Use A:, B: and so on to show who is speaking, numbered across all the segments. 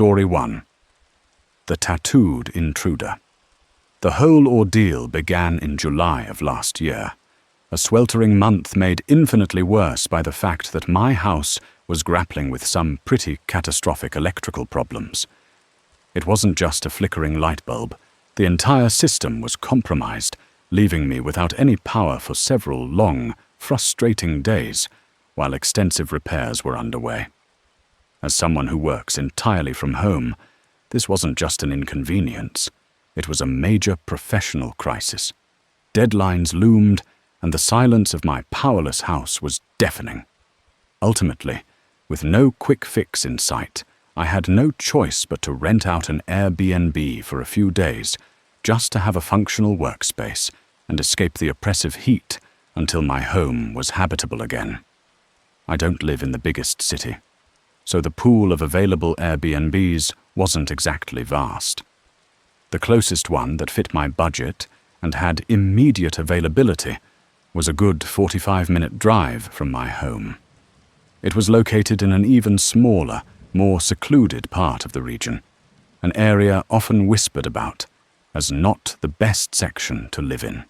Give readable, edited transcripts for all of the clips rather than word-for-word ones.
A: Story 1. The Tattooed Intruder. The whole ordeal began in July of last year, a sweltering month made infinitely worse by the fact that my house was grappling with some pretty catastrophic electrical problems. It wasn't just a flickering light bulb. The entire system was compromised, leaving me without any power for several long, frustrating days while extensive repairs were underway. As someone who works entirely from home, this wasn't just an inconvenience. It was a major professional crisis. Deadlines loomed, and the silence of my powerless house was deafening. Ultimately, with no quick fix in sight, I had no choice but to rent out an Airbnb for a few days, just to have a functional workspace and escape the oppressive heat until my home was habitable again. I don't live in the biggest city, so the pool of available Airbnbs wasn't exactly vast. The closest one that fit my budget and had immediate availability was a good 45-minute drive from my home. It was located in an even smaller, more secluded part of the region, an area often whispered about as not the best section to live in.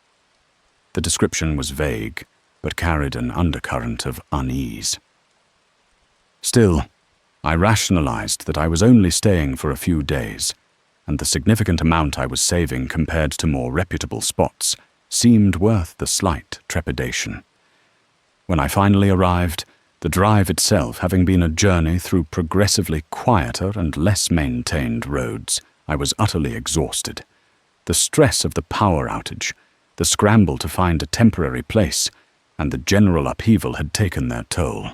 A: The description was vague, but carried an undercurrent of unease. Still, I rationalized that I was only staying for a few days, and the significant amount I was saving compared to more reputable spots seemed worth the slight trepidation. When I finally arrived, the drive itself having been a journey through progressively quieter and less maintained roads, I was utterly exhausted. The stress of the power outage, the scramble to find a temporary place, and the general upheaval had taken their toll.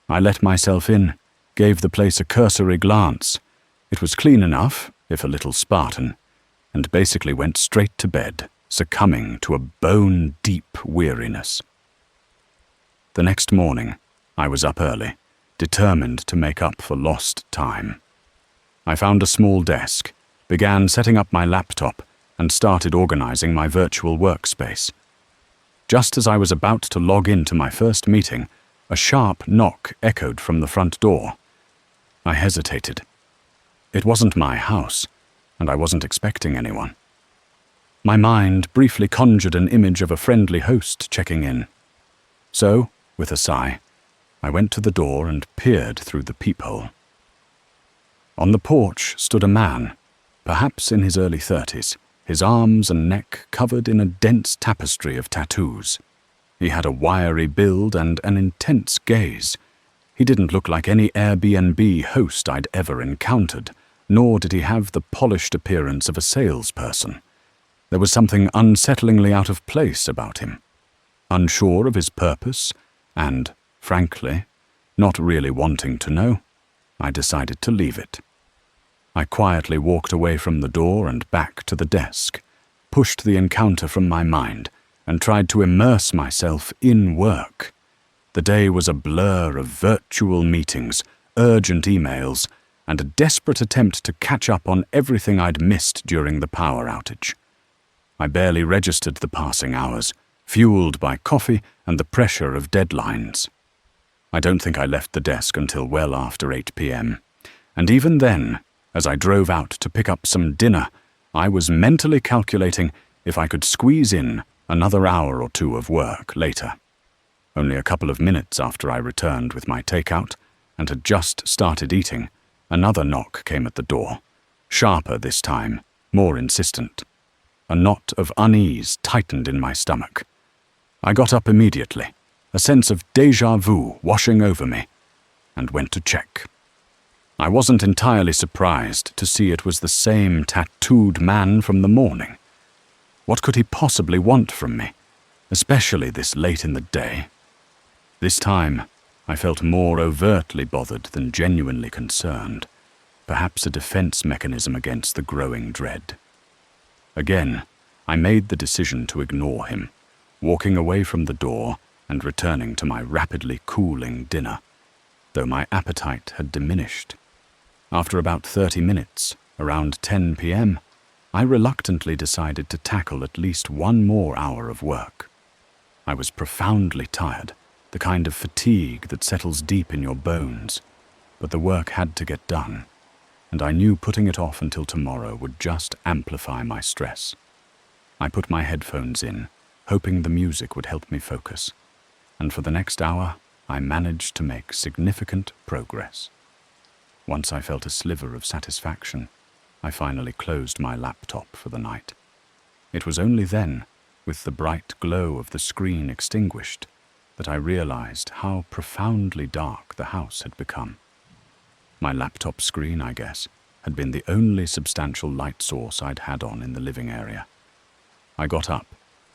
A: I let myself in, gave the place a cursory glance. It was clean enough, if a little Spartan, and basically went straight to bed, succumbing to a bone-deep weariness. The next morning, I was up early, determined to make up for lost time. I found a small desk, began setting up my laptop, and started organizing my virtual workspace. Just as I was about to log into my first meeting, a sharp knock echoed from the front door. I hesitated. It wasn't my house, and I wasn't expecting anyone. My mind briefly conjured an image of a friendly host checking in. So, with a sigh, I went to the door and peered through the peephole. On the porch stood a man, perhaps in his early 30s, his arms and neck covered in a dense tapestry of tattoos. He had a wiry build and an intense gaze. He didn't look like any Airbnb host I'd ever encountered, nor did he have the polished appearance of a salesperson. There was something unsettlingly out of place about him. Unsure of his purpose, and, frankly, not really wanting to know, I decided to leave it. I quietly walked away from the door and back to the desk, pushed the encounter from my mind, and tried to immerse myself in work. The day was a blur of virtual meetings, urgent emails, and a desperate attempt to catch up on everything I'd missed during the power outage. I barely registered the passing hours, fueled by coffee and the pressure of deadlines. I don't think I left the desk until well after 8 p.m., and even then, as I drove out to pick up some dinner, I was mentally calculating if I could squeeze in another hour or two of work later. Only a couple of minutes after I returned with my takeout and had just started eating, another knock came at the door, sharper this time, more insistent. A knot of unease tightened in my stomach. I got up immediately, a sense of déjà vu washing over me, and went to check. I wasn't entirely surprised to see it was the same tattooed man from the morning. What could he possibly want from me, especially this late in the day? This time, I felt more overtly bothered than genuinely concerned, perhaps a defense mechanism against the growing dread. Again, I made the decision to ignore him, walking away from the door and returning to my rapidly cooling dinner, though my appetite had diminished. After about 30 minutes, around 10 p.m., I reluctantly decided to tackle at least one more hour of work. I was profoundly tired, the kind of fatigue that settles deep in your bones, but the work had to get done, and I knew putting it off until tomorrow would just amplify my stress. I put my headphones in, hoping the music would help me focus, and for the next hour, I managed to make significant progress. Once I felt a sliver of satisfaction, I finally closed my laptop for the night. It was only then, with the bright glow of the screen extinguished, that I realized how profoundly dark the house had become. My laptop screen, I guess, had been the only substantial light source I'd had on in the living area. I got up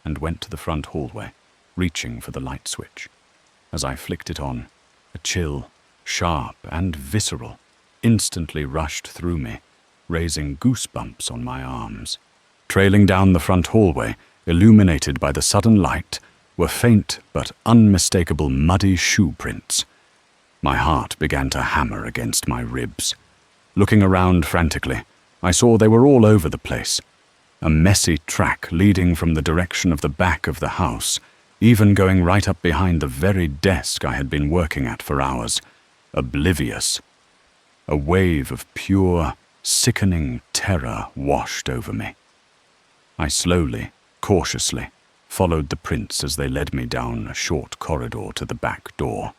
A: and went to the front hallway, reaching for the light switch. As I flicked it on, a chill, sharp and visceral, instantly rushed through me, raising goosebumps on my arms. Trailing down the front hallway, illuminated by the sudden light, were faint but unmistakable muddy shoe prints. My heart began to hammer against my ribs. Looking around frantically, I saw they were all over the place. A messy track leading from the direction of the back of the house, even going right up behind the very desk I had been working at for hours, oblivious. A wave of pure, sickening terror washed over me. I slowly, cautiously, followed the prints as they led me down a short corridor to the back door.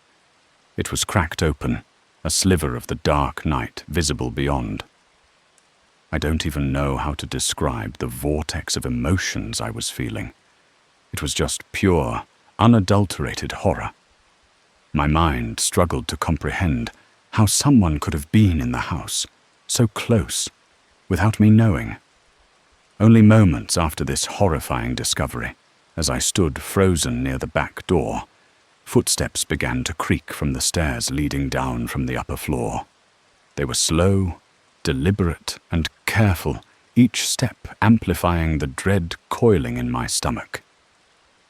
A: It was cracked open, a sliver of the dark night visible beyond. I don't even know how to describe the vortex of emotions I was feeling. It was just pure, unadulterated horror. My mind struggled to comprehend how someone could have been in the house, so close, without me knowing. Only moments after this horrifying discovery, as I stood frozen near the back door, footsteps began to creak from the stairs leading down from the upper floor. They were slow, deliberate, and careful, each step amplifying the dread coiling in my stomach.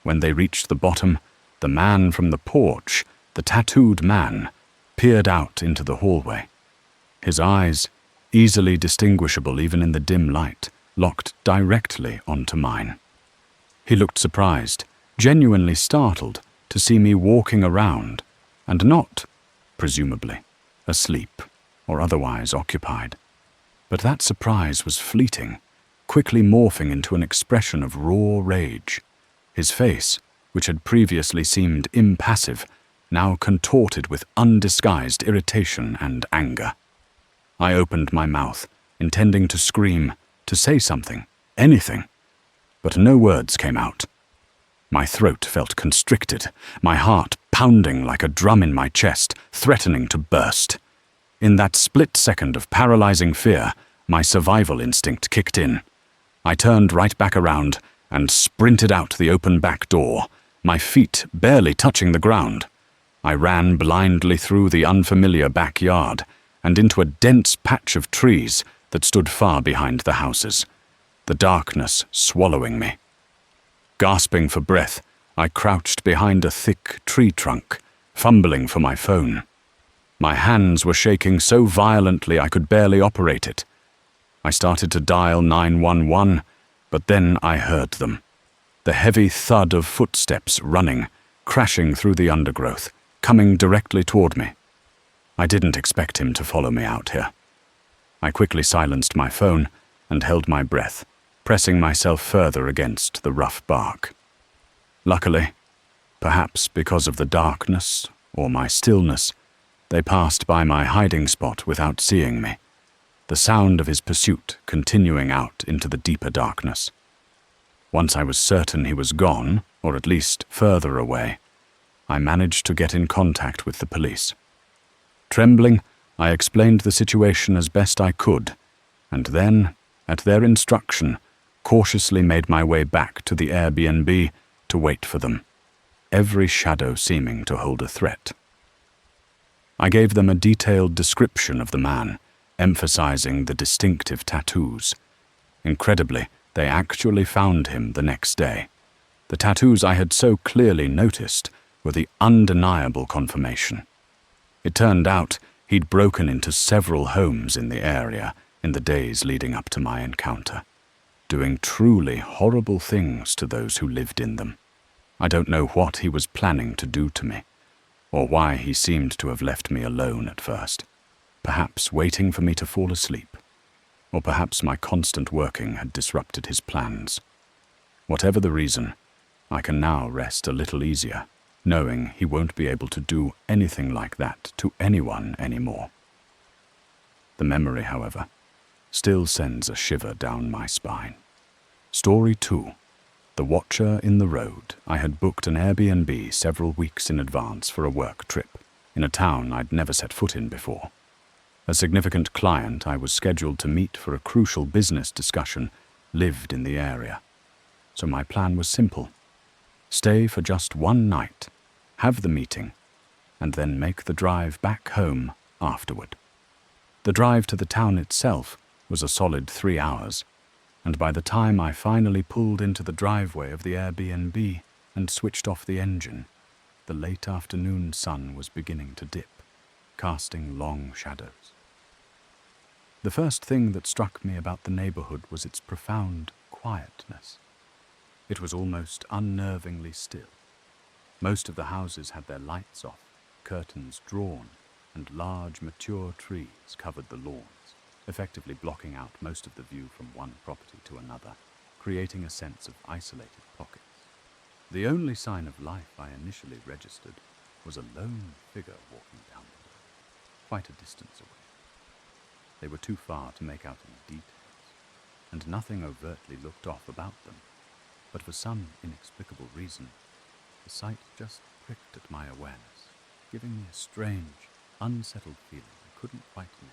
A: When they reached the bottom, the man from the porch, the tattooed man, peered out into the hallway. His eyes, easily distinguishable even in the dim light, locked directly onto mine. He looked surprised, genuinely startled to see me walking around, and not, presumably, asleep or otherwise occupied. But that surprise was fleeting, quickly morphing into an expression of raw rage. His face, which had previously seemed impassive, now contorted with undisguised irritation and anger. I opened my mouth, intending to scream, to say something, anything, but no words came out. My throat felt constricted, my heart pounding like a drum in my chest, threatening to burst. In that split second of paralyzing fear, my survival instinct kicked in. I turned right back around and sprinted out the open back door, my feet barely touching the ground. I ran blindly through the unfamiliar backyard and into a dense patch of trees that stood far behind the houses, the darkness swallowing me. Gasping for breath, I crouched behind a thick tree trunk, fumbling for my phone. My hands were shaking so violently I could barely operate it. I started to dial 911, but then I heard them. The heavy thud of footsteps running, crashing through the undergrowth, coming directly toward me. I didn't expect him to follow me out here. I quickly silenced my phone and held my breath, pressing myself further against the rough bark. Luckily, perhaps because of the darkness or my stillness, they passed by my hiding spot without seeing me, the sound of his pursuit continuing out into the deeper darkness. Once I was certain he was gone, or at least further away, I managed to get in contact with the police. Trembling, I explained the situation as best I could, and then, at their instruction, cautiously made my way back to the Airbnb to wait for them, every shadow seeming to hold a threat. I gave them a detailed description of the man, emphasizing the distinctive tattoos. Incredibly, they actually found him the next day. The tattoos I had so clearly noticed were the undeniable confirmation. It turned out he'd broken into several homes in the area in the days leading up to my encounter, doing truly horrible things to those who lived in them. I don't know what he was planning to do to me, or why he seemed to have left me alone at first. perhaps waiting for me to fall asleep, or perhaps my constant working had disrupted his plans. Whatever the reason, I can now rest a little easier, knowing he won't be able to do anything like that to anyone anymore. The memory, however, still sends a shiver down my spine. Story 2. The Watcher in the Road. I had booked an Airbnb several weeks in advance for a work trip, in a town I'd never set foot in before. A significant client I was scheduled to meet for a crucial business discussion lived in the area. So my plan was simple. Stay for just one night, have the meeting, and then make the drive back home afterward. The drive to the town itself was a solid 3 hours, and by the time I finally pulled into the driveway of the Airbnb and switched off the engine, the late afternoon sun was beginning to dip, casting long shadows. The first thing that struck me about the neighborhood was its profound quietness. It was almost unnervingly still. Most of the houses had their lights off, curtains drawn, and large, mature trees covered the lawns, effectively blocking out most of the view from one property to another, creating a sense of isolated pockets. The only sign of life I initially registered was a lone figure walking down the road, quite a distance away. They were too far to make out any details, and nothing overtly looked off about them, but for some inexplicable reason, the sight just pricked at my awareness, giving me a strange, unsettled feeling I couldn't quite name.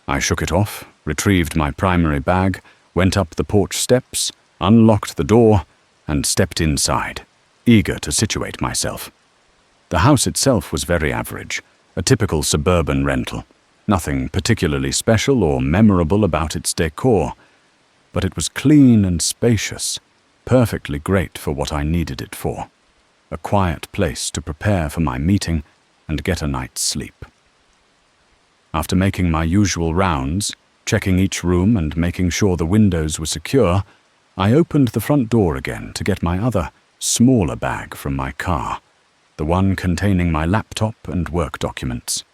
A: I shook it off, retrieved my primary bag, went up the porch steps, unlocked the door, and stepped inside, eager to situate myself. The house itself was very average, a typical suburban rental, nothing particularly special or memorable about its decor, but it was clean and spacious, perfectly great for what I needed it for. A quiet place to prepare for my meeting and get a night's sleep. After making my usual rounds, checking each room and making sure the windows were secure, I opened the front door again to get my other, smaller bag from my car, the one containing my laptop and work documents.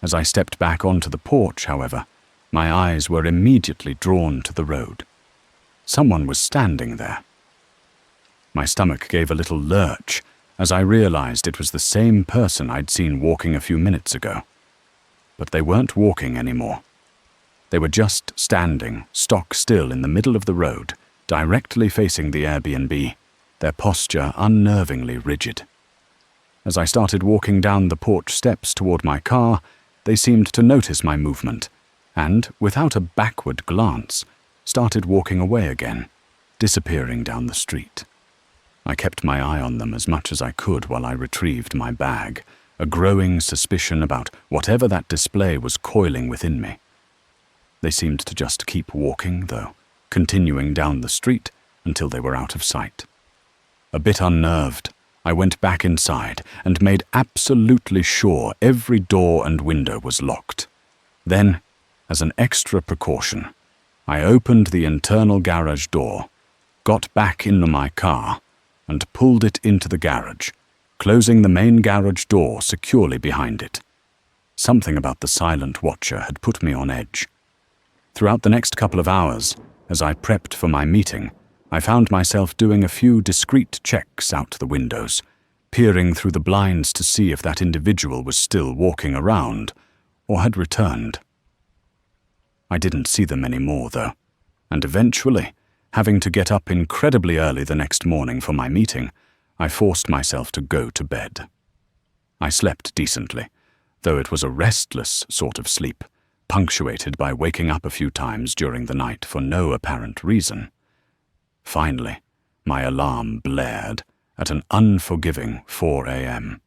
A: As I stepped back onto the porch, however, my eyes were immediately drawn to the road. Someone was standing there. My stomach gave a little lurch as I realized it was the same person I'd seen walking a few minutes ago. But they weren't walking anymore. They were just standing, stock still in the middle of the road, directly facing the Airbnb, their posture unnervingly rigid. As I started walking down the porch steps toward my car, they seemed to notice my movement, and, without a backward glance, started walking away again, disappearing down the street. I kept my eye on them as much as I could while I retrieved my bag, a growing suspicion about whatever that display was coiling within me. They seemed to just keep walking, though, continuing down the street until they were out of sight. A bit unnerved, I went back inside and made absolutely sure every door and window was locked. Then, as an extra precaution, I opened the internal garage door, got back into my car, and pulled it into the garage, closing the main garage door securely behind it. Something about the silent watcher had put me on edge. Throughout the next couple of hours, as I prepped for my meeting, I found myself doing a few discreet checks out the windows, peering through the blinds to see if that individual was still walking around or had returned. I didn't see them anymore, though, and eventually, having to get up incredibly early the next morning for my meeting, I forced myself to go to bed. I slept decently, though it was a restless sort of sleep, punctuated by waking up a few times during the night for no apparent reason. Finally, my alarm blared at an unforgiving 4 a.m.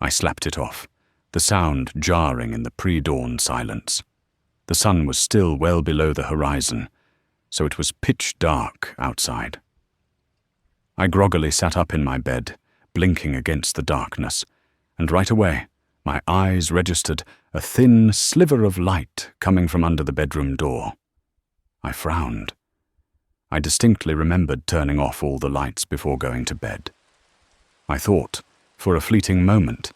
A: I slapped it off, the sound jarring in the pre-dawn silence. The sun was still well below the horizon, so it was pitch dark outside. I groggily sat up in my bed, blinking against the darkness, and right away my eyes registered a thin sliver of light coming from under the bedroom door. I frowned. I distinctly remembered turning off all the lights before going to bed. I thought, for a fleeting moment,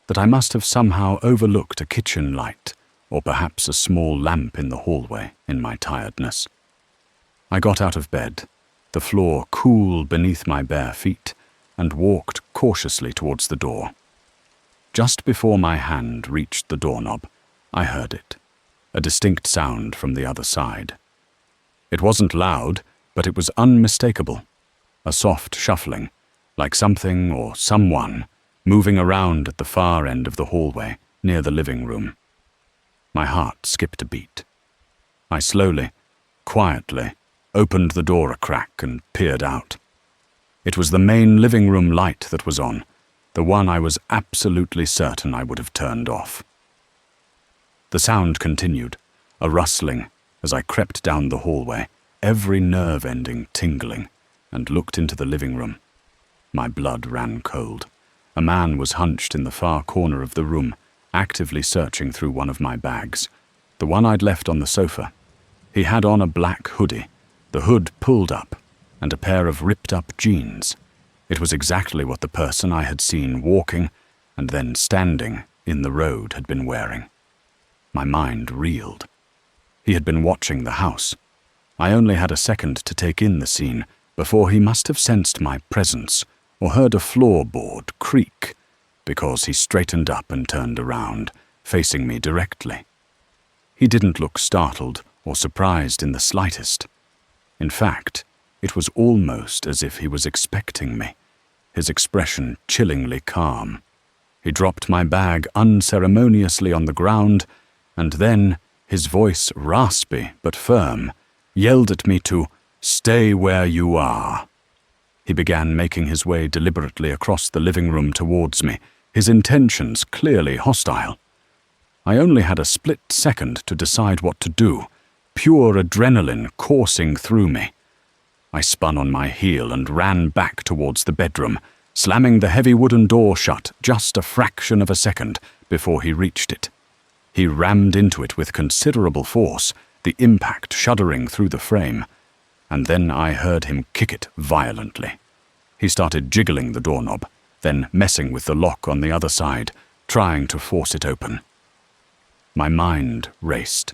A: that I must have somehow overlooked a kitchen light or perhaps a small lamp in the hallway in my tiredness. I got out of bed, the floor cool beneath my bare feet, and walked cautiously towards the door. Just before my hand reached the doorknob, I heard it, a distinct sound from the other side. It wasn't loud, but it was unmistakable, a soft shuffling, like something or someone moving around at the far end of the hallway near the living room. My heart skipped a beat. I slowly, quietly, opened the door a crack and peered out. It was the main living room light that was on, the one I was absolutely certain I would have turned off. The sound continued, a rustling, as I crept down the hallway, every nerve ending tingling, and looked into the living room. My blood ran cold. A man was hunched in the far corner of the room, actively searching through one of my bags, the one I'd left on the sofa. He had on a black hoodie, the hood pulled up, and a pair of ripped-up jeans. It was exactly what the person I had seen walking and then standing in the road had been wearing. My mind reeled. He had been watching the house. I only had a second to take in the scene before he must have sensed my presence or heard a floorboard creak, because he straightened up and turned around, facing me directly. He didn't look startled or surprised in the slightest. In fact, it was almost as if he was expecting me, his expression chillingly calm. He dropped my bag unceremoniously on the ground, and then, his voice raspy but firm, yelled at me to "Stay where you are." He began making his way deliberately across the living room towards me, his intentions clearly hostile. I only had a split second to decide what to do, pure adrenaline coursing through me. I spun on my heel and ran back towards the bedroom, slamming the heavy wooden door shut just a fraction of a second before he reached it. He rammed into it with considerable force, the impact shuddering through the frame, and then I heard him kick it violently. He started jiggling the doorknob, then messing with the lock on the other side, trying to force it open. My mind raced.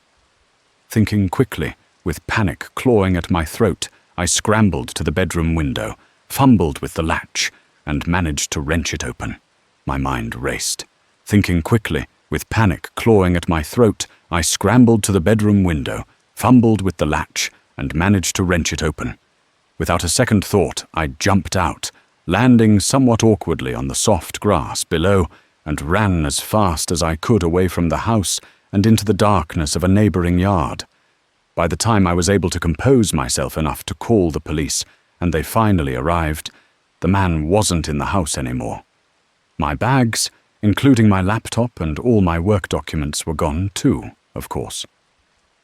A: Thinking quickly, with panic clawing at my throat, I scrambled to the bedroom window, fumbled with the latch, and managed to wrench it open. My mind raced. Thinking quickly, with panic clawing at my throat, I scrambled to the bedroom window, fumbled with the latch, and managed to wrench it open. Without a second thought, I jumped out, landing somewhat awkwardly on the soft grass below, and ran as fast as I could away from the house and into the darkness of a neighboring yard. By the time I was able to compose myself enough to call the police, and they finally arrived, the man wasn't in the house anymore. My bags, including my laptop and all my work documents, were gone too, of course.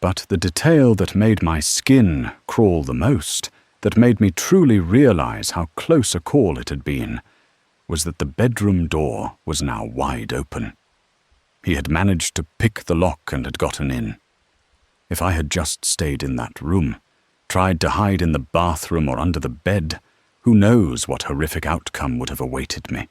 A: But the detail that made my skin crawl the most, that made me truly realize how close a call it had been, was that the bedroom door was now wide open. He had managed to pick the lock and had gotten in. If I had just stayed in that room, tried to hide in the bathroom or under the bed, who knows what horrific outcome would have awaited me.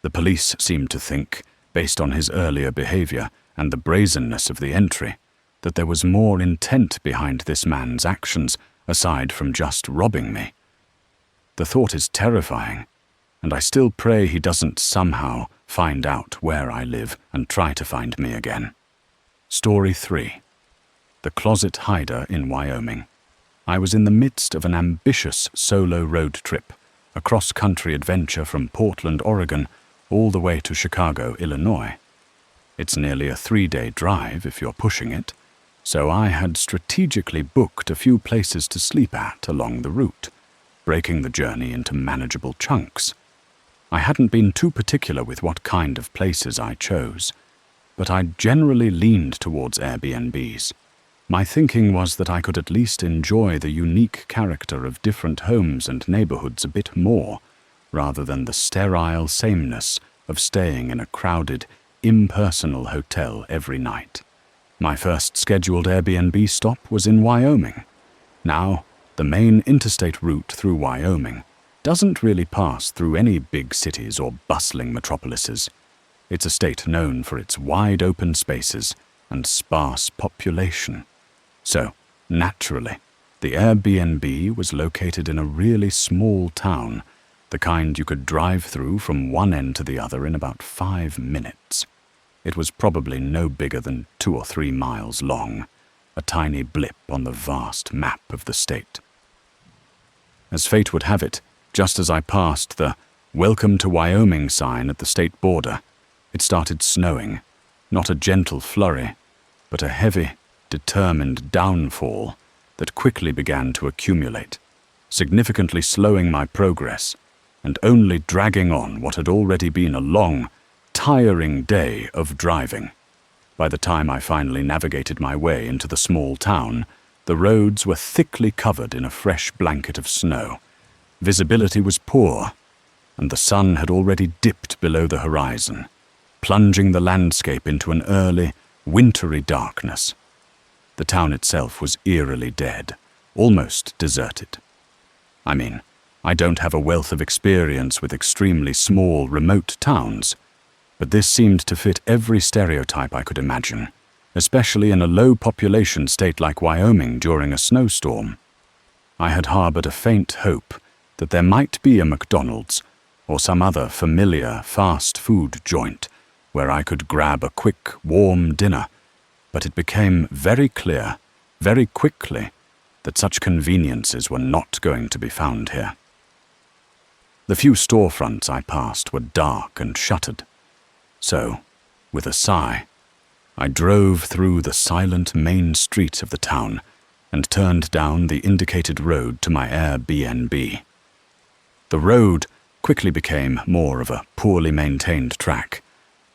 A: The police seemed to think, based on his earlier behavior and the brazenness of the entry, that there was more intent behind this man's actions aside from just robbing me. The thought is terrifying, and I still pray he doesn't somehow find out where I live and try to find me again. Story 3. The Closet Hider in Wyoming. I was in the midst of an ambitious solo road trip, a cross-country adventure from Portland, Oregon, all the way to Chicago, Illinois. It's nearly a 3-day drive if you're pushing it, so I had strategically booked a few places to sleep at along the route, breaking the journey into manageable chunks. I hadn't been too particular with what kind of places I chose, but I generally leaned towards Airbnbs. My thinking was that I could at least enjoy the unique character of different homes and neighborhoods a bit more, rather than the sterile sameness of staying in a crowded, impersonal hotel every night. My first scheduled Airbnb stop was in Wyoming. Now, the main interstate route through Wyoming doesn't really pass through any big cities or bustling metropolises. It's a state known for its wide open spaces, and sparse population. So, naturally, the Airbnb was located in a really small town, the kind you could drive through from one end to the other in about 5 minutes. It was probably no bigger than 2 or 3 miles long, a tiny blip on the vast map of the state. As fate would have it, just as I passed the "Welcome to Wyoming" sign at the state border, it started snowing, not a gentle flurry, but a heavy, determined downfall that quickly began to accumulate, significantly slowing my progress and only dragging on what had already been a long, tiring day of driving. By the time I finally navigated my way into the small town, the roads were thickly covered in a fresh blanket of snow. Visibility was poor, and the sun had already dipped below the horizon, plunging the landscape into an early, wintry darkness. The town itself was eerily dead, almost deserted. I mean, I don't have a wealth of experience with extremely small, remote towns, but this seemed to fit every stereotype I could imagine, especially in a low-population state like Wyoming during a snowstorm. I had harbored a faint hope that there might be a McDonald's or some other familiar fast food joint where I could grab a quick, warm dinner, but it became very clear, very quickly, that such conveniences were not going to be found here. The few storefronts I passed were dark and shuttered, so, with a sigh, I drove through the silent main street of the town and turned down the indicated road to my Airbnb. The road quickly became more of a poorly maintained track,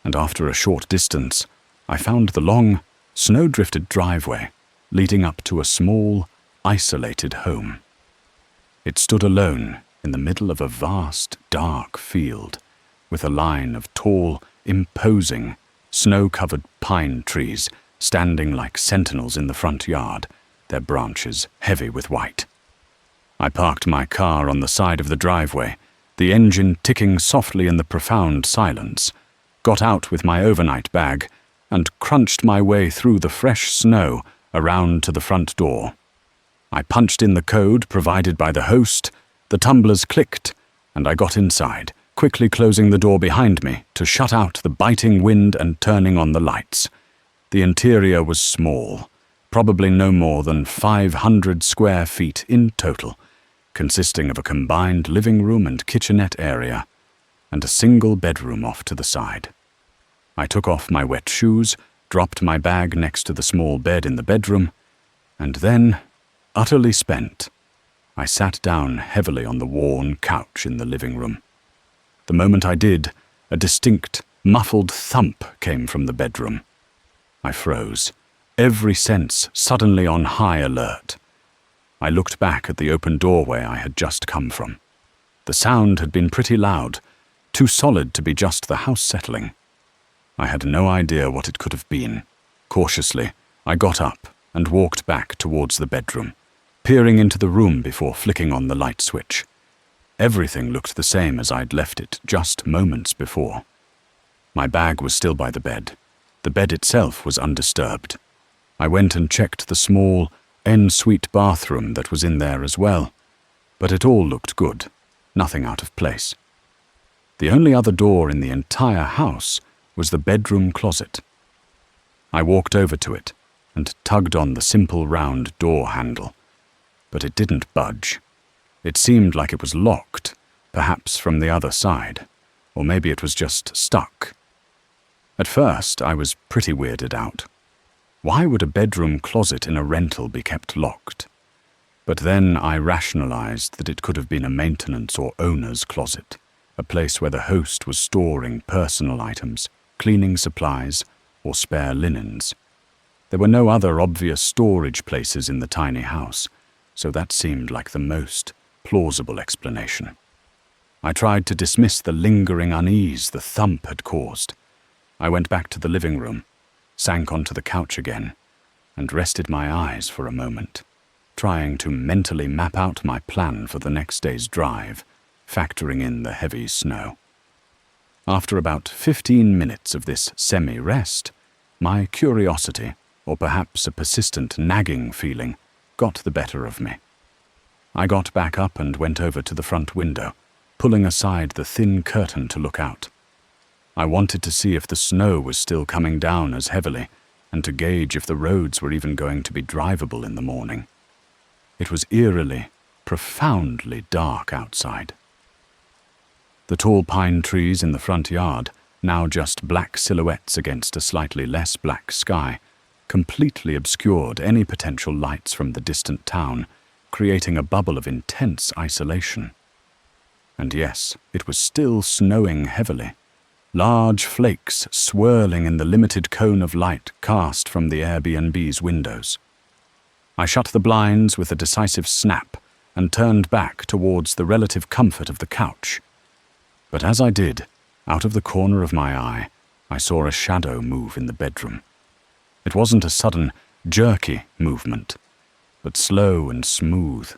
A: and after a short distance, I found the long, snow-drifted driveway leading up to a small, isolated home. It stood alone in the middle of a vast, dark field, with a line of tall, imposing, snow-covered pine trees standing like sentinels in the front yard, their branches heavy with white. I parked my car on the side of the driveway, the engine ticking softly in the profound silence, got out with my overnight bag, and crunched my way through the fresh snow around to the front door. I punched in the code provided by the host, the tumblers clicked, and I got inside, quickly closing the door behind me to shut out the biting wind and turning on the lights. The interior was small, probably no more than 500 square feet in total, consisting of a combined living room and kitchenette area, and a single bedroom off to the side. I took off my wet shoes, dropped my bag next to the small bed in the bedroom, and then, utterly spent, I sat down heavily on the worn couch in the living room. The moment I did, a distinct, muffled thump came from the bedroom. I froze, every sense suddenly on high alert. I looked back at the open doorway I had just come from. The sound had been pretty loud, too solid to be just the house settling. I had no idea what it could have been. Cautiously, I got up and walked back towards the bedroom, peering into the room before flicking on the light switch. Everything looked the same as I'd left it just moments before. My bag was still by the bed. The bed itself was undisturbed. I went and checked the small, en-suite bathroom that was in there as well, but it all looked good, nothing out of place. The only other door in the entire house was the bedroom closet. I walked over to it and tugged on the simple round door handle, but it didn't budge. It seemed like it was locked, perhaps from the other side, or maybe it was just stuck. At first, I was pretty weirded out. Why would a bedroom closet in a rental be kept locked? But then I rationalized that it could have been a maintenance or owner's closet, a place where the host was storing personal items, cleaning supplies, or spare linens. There were no other obvious storage places in the tiny house, so that seemed like the most plausible explanation. I tried to dismiss the lingering unease the thump had caused. I went back to the living room, sank onto the couch again, and rested my eyes for a moment, trying to mentally map out my plan for the next day's drive, factoring in the heavy snow. After about 15 minutes of this semi-rest, My curiosity, or perhaps a persistent nagging feeling, got the better of me. I got back up and went over to the front window, pulling aside the thin curtain to look out. I wanted to see if the snow was still coming down as heavily, and to gauge if the roads were even going to be drivable in the morning. It was eerily, profoundly dark outside. The tall pine trees in the front yard, now just black silhouettes against a slightly less black sky, completely obscured any potential lights from the distant town, creating a bubble of intense isolation. And yes, it was still snowing heavily, large flakes swirling in the limited cone of light cast from the Airbnb's windows. I shut the blinds with a decisive snap and turned back towards the relative comfort of the couch. But as I did, out of the corner of my eye, I saw a shadow move in the bedroom. It wasn't a sudden, jerky movement, but slow and smooth,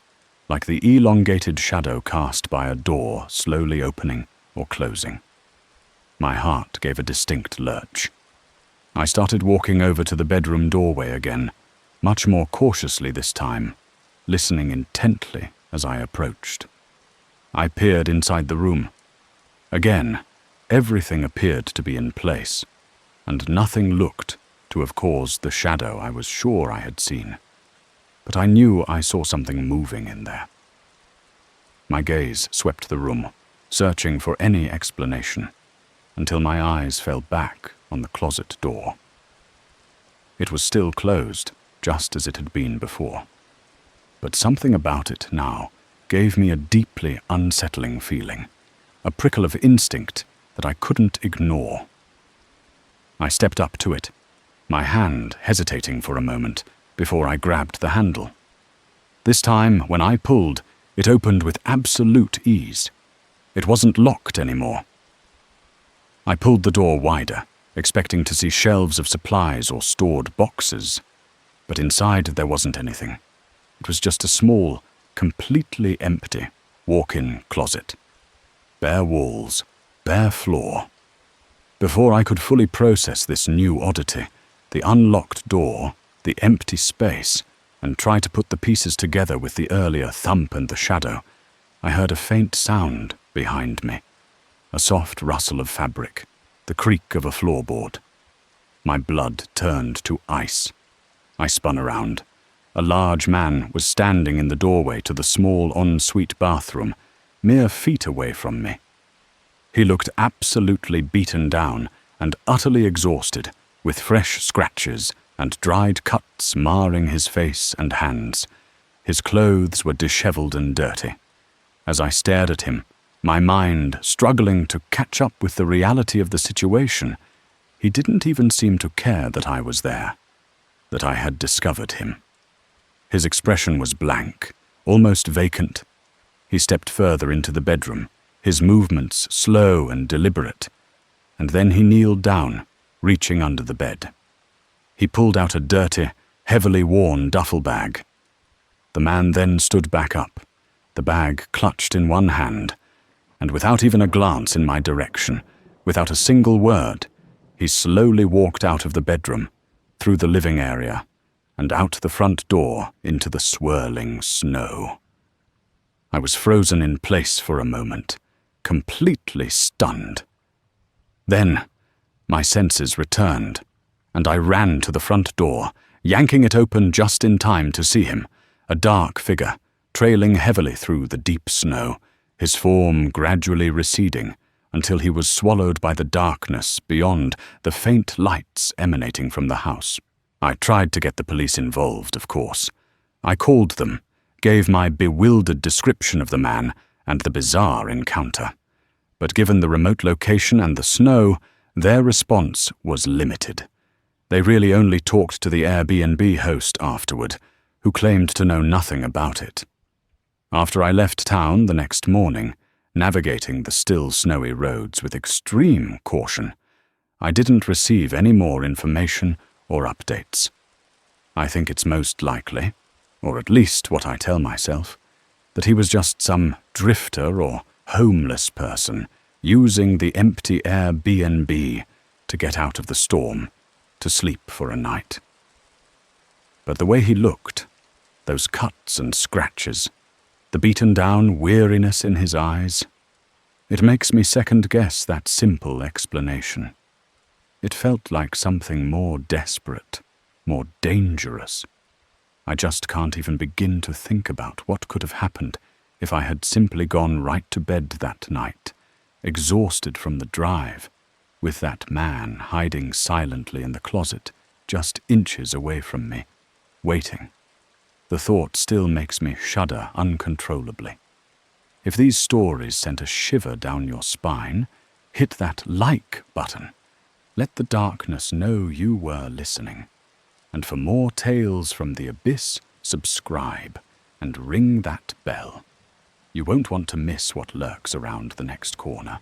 A: like the elongated shadow cast by a door slowly opening or closing. My heart gave a distinct lurch. I started walking over to the bedroom doorway again, much more cautiously this time, listening intently as I approached. I peered inside the room. Again, everything appeared to be in place, and nothing looked to have caused the shadow I was sure I had seen. But I knew I saw something moving in there. My gaze swept the room, searching for any explanation, until my eyes fell back on the closet door. It was still closed, just as it had been before. But something about it now gave me a deeply unsettling feeling, a prickle of instinct that I couldn't ignore. I stepped up to it, my hand hesitating for a moment before I grabbed the handle. This time, when I pulled, it opened with absolute ease. It wasn't locked anymore. I pulled the door wider, expecting to see shelves of supplies or stored boxes, but inside there wasn't anything. It was just a small, completely empty walk-in closet. Bare walls, bare floor. Before I could fully process this new oddity, the unlocked door, the empty space, and try to put the pieces together with the earlier thump and the shadow, I heard a faint sound behind me, a soft rustle of fabric, the creak of a floorboard. My blood turned to ice. I spun around. A large man was standing in the doorway to the small ensuite bathroom, mere feet away from me. He looked absolutely beaten down and utterly exhausted, with fresh scratches and dried cuts marring his face and hands. His clothes were disheveled and dirty. As I stared at him, my mind struggling to catch up with the reality of the situation, he didn't even seem to care that I was there, that I had discovered him. His expression was blank, almost vacant. He stepped further into the bedroom, his movements slow and deliberate, and then he kneeled down, reaching under the bed. He pulled out a dirty, heavily worn duffel bag. The man then stood back up, the bag clutched in one hand, and without even a glance in my direction, without a single word, he slowly walked out of the bedroom, through the living area, and out the front door into the swirling snow. I was frozen in place for a moment, completely stunned. Then, my senses returned, and I ran to the front door, yanking it open just in time to see him, a dark figure, trailing heavily through the deep snow, his form gradually receding until he was swallowed by the darkness beyond the faint lights emanating from the house. I tried to get the police involved, of course. I called them, gave my bewildered description of the man and the bizarre encounter. But given the remote location and the snow, their response was limited. They really only talked to the Airbnb host afterward, who claimed to know nothing about it. After I left town the next morning, navigating the still snowy roads with extreme caution, I didn't receive any more information or updates. I think it's most likely, or at least what I tell myself, that he was just some drifter or homeless person using the empty Airbnb to get out of the storm, to sleep for a night. But the way he looked, those cuts and scratches, the beaten-down weariness in his eyes, it makes me second-guess that simple explanation. It felt like something more desperate, more dangerous. I just can't even begin to think about what could have happened if I had simply gone right to bed that night, exhausted from the drive, with that man hiding silently in the closet just inches away from me, waiting. The thought still makes me shudder uncontrollably. If these stories sent a shiver down your spine, hit that like button. Let the darkness know you were listening. And for more tales from the abyss, subscribe and ring that bell. You won't want to miss what lurks around the next corner.